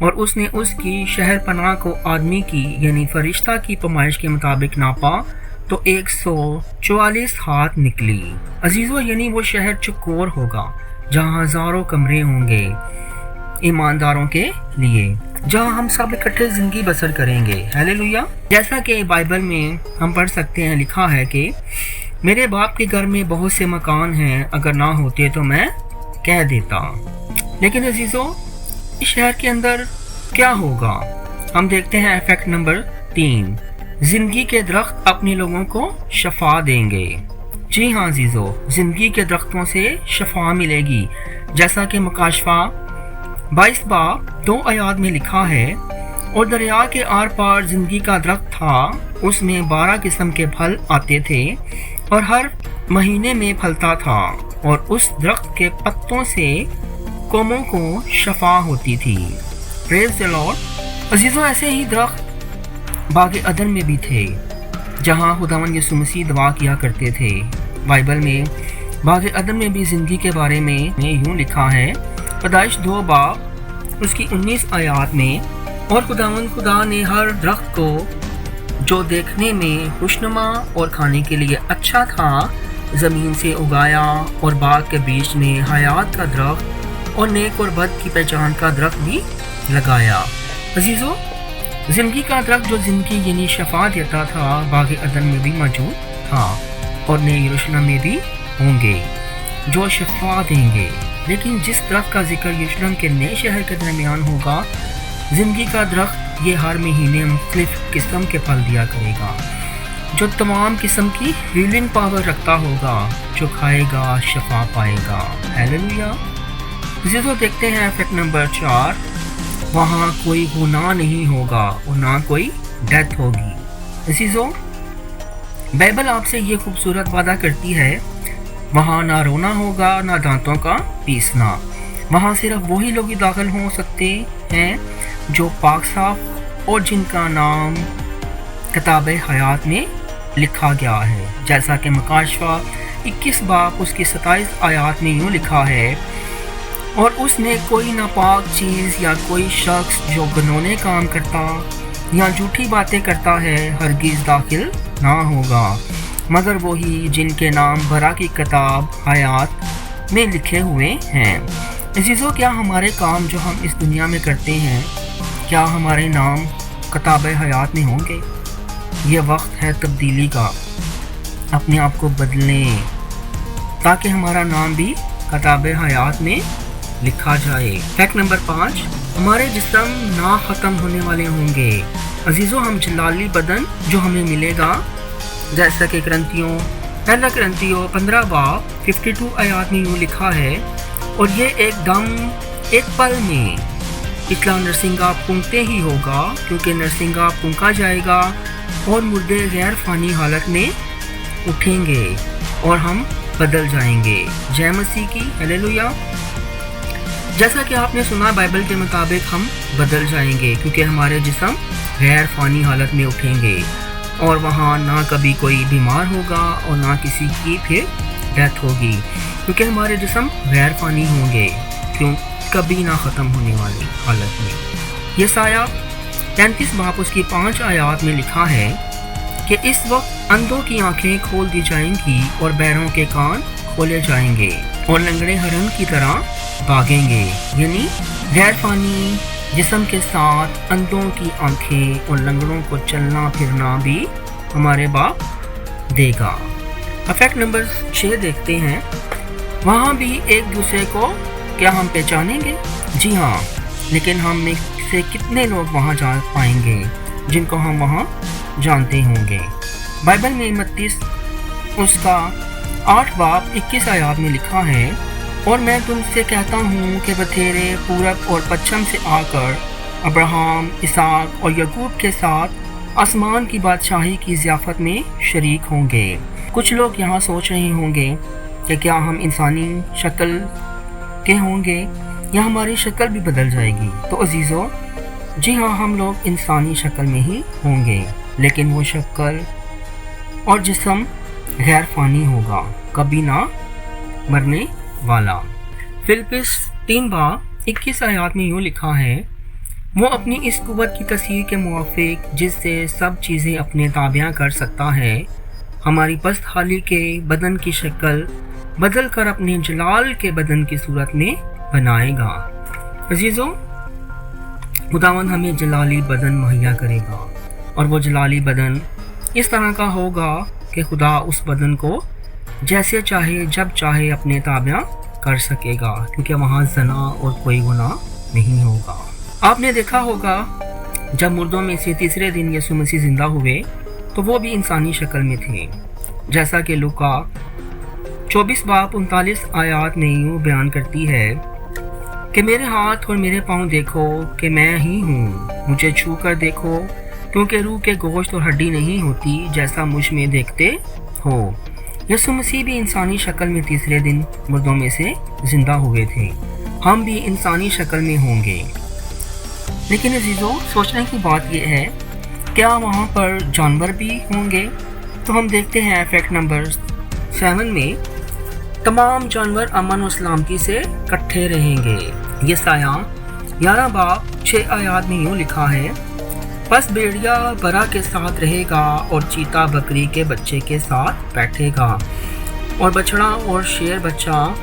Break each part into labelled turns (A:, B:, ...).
A: اور اس نے اس کی شہر پناہ کو آدمی کی یعنی فرشتہ کی پیمائش کے مطابق ناپا تو 144 ہاتھ نکلی۔ عزیزو یعنی وہ شہر چکور ہوگا جہاں ہزاروں کمرے ہوں گے ایمانداروں کے لیے، جہاں ہم سب اکٹھے زندگی بسر کریں گے۔ ہیلیلویا۔ جیسا کہ بائبل میں ہم پڑھ سکتے ہیں، لکھا ہے کہ میرے باپ کے گھر میں بہت سے مکان ہیں، اگر نہ ہوتے تو میں کہہ دیتا۔ لیکن عزیزو اس شہر کے اندر کیا ہوگا؟ ہم دیکھتے ہیں ایفیکٹ نمبر 3، زندگی کے درخت اپنے لوگوں کو شفا دیں گے۔ جی ہاں عزیزو، زندگی کے درختوں سے شفا ملے گی، جیسا کہ مکاشفہ 22 باب 2 آیات میں لکھا ہے، اور دریا کے آر پار زندگی کا درخت تھا، اس میں 12 قسم کے پھل آتے تھے اور ہر مہینے میں پھلتا تھا، اور اس درخت کے پتوں سے قوموں کو شفا ہوتی تھی۔ پریز دی لارڈ۔ عزیزو ایسے ہی درخت باغ عدن میں بھی تھے، جہاں خداوند یسوع مسیح دعا کیا کرتے تھے۔ بائبل میں باغ عدن میں بھی زندگی کے بارے میں یوں لکھا ہے، پیدائش 2 باب اس کی 19 آیات میں، اور خدا نے ہر درخت کو جو دیکھنے میں خوشنما اور کھانے کے لیے اچھا تھا زمین سے اگایا، اور باغ کے بیچ میں حیات کا درخت اور نیک اور بد کی پہچان کا درخت بھی لگایا۔ عزیزو زندگی کا درخت جو زندگی یعنی شفا دیتا تھا باغ عدن میں بھی موجود تھا، اور نئے یروشلم میں بھی ہوں گے جو شفا دیں گے۔ لیکن جس درخت کا ذکر یروشلم کے نئے شہر کے درمیان ہوگا، زندگی کا درخت یہ ہر مہینے مختلف قسم کے پھل دیا کرے گا، جو تمام قسم کی ہیلنگ پاور رکھتا ہوگا، جو کھائے گا شفا پائے گا۔ ہیلیلویا۔ عزیزو دیکھتے ہیں ایفیکٹ نمبر 4، وہاں کوئی گناہ نہیں ہوگا اور نہ کوئی ڈیتھ ہوگی۔ عزیزو بائبل آپ سے یہ خوبصورت وعدہ کرتی ہے، وہاں نہ رونا ہوگا نہ دانتوں کا پیسنا۔ وہاں صرف وہی لوگ داخل ہو سکتے ہیں جو پاک صاف اور جن کا نام کتاب حیات میں لکھا گیا ہے، جیسا کہ مکاشفہ 21 باب اس کی 27 آیات میں یوں لکھا ہے، اور اس میں کوئی ناپاک چیز یا کوئی شخص جو گنونے کام کرتا یا جھوٹی باتیں کرتا ہے ہرگز داخل نہ ہوگا، مگر وہی جن کے نام برا کی کتاب حیات میں لکھے ہوئے ہیں۔ عزیزو کیا ہمارے کام جو ہم اس دنیا میں کرتے ہیں، کیا ہمارے نام کتاب حیات میں ہوں گے؟ یہ وقت ہے تبدیلی کا، اپنے آپ کو بدلیں تاکہ ہمارا نام بھی کتاب حیات میں لکھا جائے۔ فیکٹ نمبر 5، ہمارے جسم نہ ختم ہونے والے ہوں گے۔ عزیزو ہم جلالی بدن جو ہمیں ملے گا، جیسا کہ پہلا کرنتیوں 15 باب 52 آیات میں یوں لکھا ہے، اور یہ ایک پل میں اطلاع نرسنگا پونکتے ہی ہوگا، کیونکہ نرسنگا پونکا جائے گا اور مردے غیر فانی حالت میں اٹھیں گے اور ہم بدل جائیں گے۔ جے مسیح کی۔ ہیلیلویا۔ جیسا کہ آپ نے سنا بائبل کے مطابق ہم بدل جائیں گے، کیونکہ ہمارے جسم غیر فانی حالت میں اٹھیں گے، اور وہاں نہ کبھی کوئی بیمار ہوگا اور نہ کسی کی پھر ڈیتھ ہوگی، کیونکہ ہمارے جسم غیر فانی ہوں گے، کبھی نہ ختم ہونے والی حالت میں۔ یہ سایہ 33 باب اس کی 5 آیات میں لکھا ہے کہ اس وقت اندھوں کی آنکھیں کھول دی جائیں گی اور بہروں کے کان کھولے جائیں گے، اور لنگڑے ہرن کی طرح بھاگیں گے، یعنی غیر فانی جسم کے ساتھ اندھوں کی آنکھیں اور لنگڑوں کو چلنا پھرنا بھی ہمارے باپ دے گا۔ افیکٹ نمبر 6 دیکھتے ہیں، وہاں بھی ایک دوسرے کو کیا ہم پہچانیں گے؟ جی ہاں، لیکن ہم میں سے کتنے لوگ وہاں جا پائیں گے جن کو ہم وہاں جانتے ہوں گے؟ بائبل میں متی اس کا 8 باب 21 آیات میں لکھا ہے، اور میں تم سے کہتا ہوں کہ بتھیرے پورب اور پچھم سے آ کر ابراہم، اسحاق اور یعقوب کے ساتھ آسمان کی بادشاہی کی ضیافت میں شریک ہوں گے۔ کچھ لوگ یہاں سوچ رہے ہوں گے کہ کیا ہم انسانی شکل کے ہوں گے یا ہماری شکل بھی بدل جائے گی؟ تو عزیزو جی ہاں، ہم لوگ انسانی شکل میں ہی ہوں گے، لیکن وہ شکل اور جسم غیر فانی ہوگا، کبھی نہ مرنے والا۔ فلپس 3 باب 21 آیات میں یوں لکھا ہے، وہ اپنی اس قوت کی تصویر کے موافق جس سے سب چیزیں اپنے تابع کر سکتا ہے ہماری پست حالی کے بدن کی شکل بدل کر اپنے جلال کے بدن کی صورت میں بنائے گا۔ عزیزو، خداوند ہمیں جلالی بدن مہیا کرے گا، اور وہ جلالی بدن اس طرح کا ہوگا کہ خدا اس بدن کو جیسے چاہے جب چاہے اپنے تابع کر سکے گا، کیونکہ وہاں زنا اور کوئی گناہ نہیں ہوگا۔ آپ نے دیکھا ہوگا جب مردوں میں سے تیسرے دن یسوع مسیح زندہ ہوئے تو وہ بھی انسانی شکل میں تھے، جیسا کہ لوکا 24:39 آیات میں یوں بیان کرتی ہے کہ میرے ہاتھ اور میرے پاؤں دیکھو کہ میں ہی ہوں، مجھے چھو کر دیکھو، کیونکہ روح کے گوشت اور ہڈی نہیں ہوتی جیسا مجھ میں دیکھتے ہو۔ یسوع مسیح بھی انسانی شکل میں تیسرے دن مردوں میں سے زندہ ہوئے تھے، ہم بھی انسانی شکل میں ہوں گے۔ لیکن عزیزو، سوچنے کی بات یہ ہے، کیا وہاں پر جانور بھی ہوں گے؟ تو ہم دیکھتے ہیں فیکٹ نمبر 7 میں تمام جانور امن و سلامتی سے اکٹھے رہیں گے۔ یسایہ 11:6 آیات میں یوں لکھا ہے، پس بھیڑیا برا کے ساتھ رہے گا اور چیتا بکری کے بچے کے ساتھ بیٹھے گا، اور بچڑا اور شیر بچہ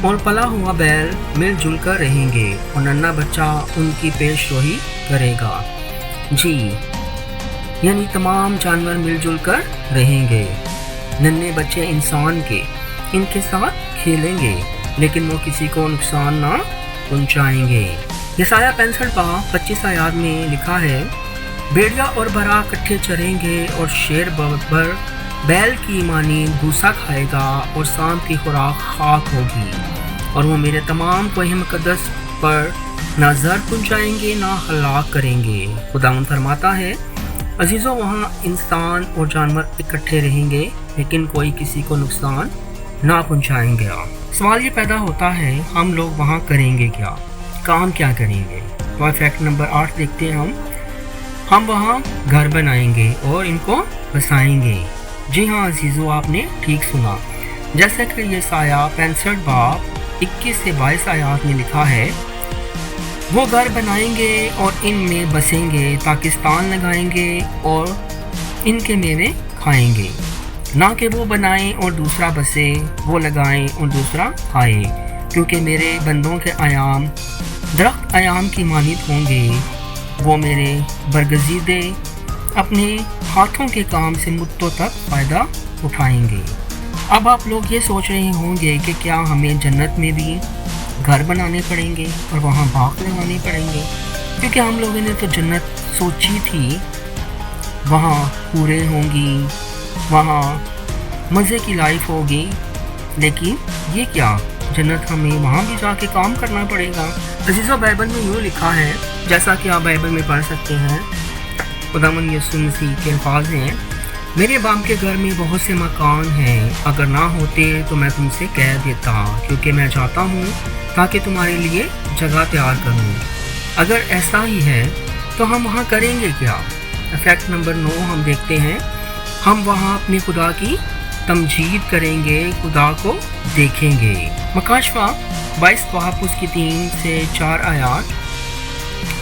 A: اور پلا ہوا بیل مل جل کر رہیں گے، اور ننھا بچہ ان کی پیش روی کرے گا۔ جی، یعنی تمام جانور مل جل کر رہیں گے۔ ننھے بچے انسان کے ان کے ساتھ کھیلیں گے، لیکن وہ کسی کو نقصان نہ پہنچائیں گے۔ یسایہ 65:25 آیات میں لکھا ہے، بھیڑیا اور برا اکٹھے چریں گے، اور شیر ببر بیل کی مانی بھوسا کھائے گا، اور سانپ کی خوراک خاک ہوگی، اور وہ میرے تمام کوہ مقدس پر نہ زر پہنچائیں گے نہ ہلاک کریں گے۔ خداوند فرماتا ہے، عزیزو، وہاں انسان اور جانور اکٹھے رہیں گے، لیکن کوئی کسی کو نقصان نہ پہنچائیں گے۔ سوال یہ پیدا ہوتا ہے، ہم لوگ وہاں کریں گے کیا؟ کام کیا کریں گے؟ تو فیکٹ نمبر 8 دیکھتے ہیں ہم وہاں گھر بنائیں گے اور ان کو بسائیں گے۔ جی ہاں عزیزو، آپ نے ٹھیک سنا، جیسا کہ یسایہ 65:21-22 آیات میں لکھا ہے، وہ گھر بنائیں گے اور ان میں بسیں گے، پاکستان لگائیں گے اور ان کے میوے کھائیں گے، نہ کہ وہ بنائیں اور دوسرا بسے، وہ لگائیں اور دوسرا کھائے، کیونکہ میرے بندوں کے ایام درخت ایام کی مانند ہوں گے، وہ میرے برگزیدے اپنے ہاتھوں کے کام سے مدتوں تک فائدہ اٹھائیں گے۔ اب آپ لوگ یہ سوچ رہے ہوں گے کہ کیا ہمیں جنت میں بھی گھر بنانے پڑیں گے اور وہاں باغ لگانے پڑیں گے؟ کیونکہ ہم لوگوں نے تو جنت سوچی تھی، وہاں حوریں ہوں گی، وہاں مزے کی لائف ہوگی، لیکن یہ کیا، جنت ہمیں وہاں بھی جا کے کام کرنا پڑے گا۔ عزیزو، بائبل میں یوں لکھا ہے، جیسا کہ آپ بائبل میں پڑھ سکتے ہیں، خداوند یسوع مسیح کے الفاظ ہیں، میرے باپ کے گھر میں بہت سے مکان ہیں، اگر نہ ہوتے تو میں تم سے کہہ دیتا، کیونکہ میں چاہتا ہوں تاکہ تمہارے لیے جگہ تیار کروں۔ اگر ایسا ہی ہے تو ہم وہاں کریں گے کیا؟ فیکٹ نمبر 9 ہم دیکھتے ہیں، ہم وہاں اپنے خدا کی تمجید کریں گے، خدا کو دیکھیں گے۔ مکاشفہ 22:3-4 آیات،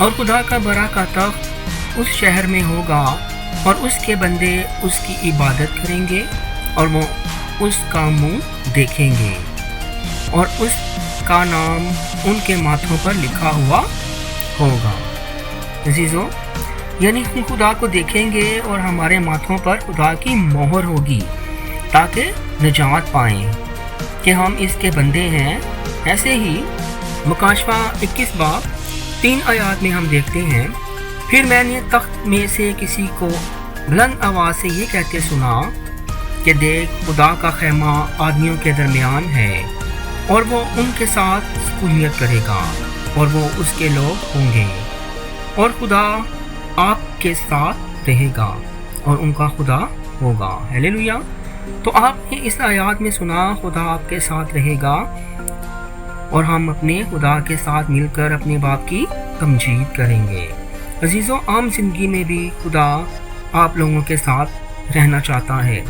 A: اور خدا کا بڑا کا تخت اس شہر میں ہوگا، اور اس کے بندے اس کی عبادت کریں گے، اور وہ اس کا منہ دیکھیں گے، اور اس کا نام ان کے ماتھوں پر لکھا ہوا ہوگا۔ عزیزو، یعنی ہم خدا کو دیکھیں گے اور ہمارے ماتھوں پر خدا کی مہر ہوگی تاکہ نجات پائیں کہ ہم اس کے بندے ہیں۔ ایسے ہی مکاشفہ 21:3 آیات میں ہم دیکھتے ہیں، پھر میں نے تخت میں سے کسی کو بلند آواز سے یہ کہتے سنا کہ دیکھ، خدا کا خیمہ آدمیوں کے درمیان ہے، اور وہ ان کے ساتھ سکونیت کرے گا، اور وہ اس کے لوگ ہوں گے، اور خدا آپ کے ساتھ رہے گا اور ان کا خدا ہوگا۔ ہیلیلویا۔ تو آپ نے اس آیات میں سنا، خدا آپ کے ساتھ رہے گا، اور ہم اپنے خدا کے ساتھ مل کر اپنے باپ کی تمجید کریں گے۔ عزیزو، عام زندگی میں بھی خدا آپ لوگوں کے ساتھ رہنا چاہتا ہے۔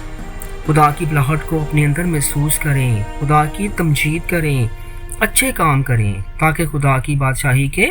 A: خدا کی بلاہٹ کو اپنے اندر محسوس کریں، خدا کی تمجید کریں، اچھے کام کریں، تاکہ خدا کی بادشاہی کے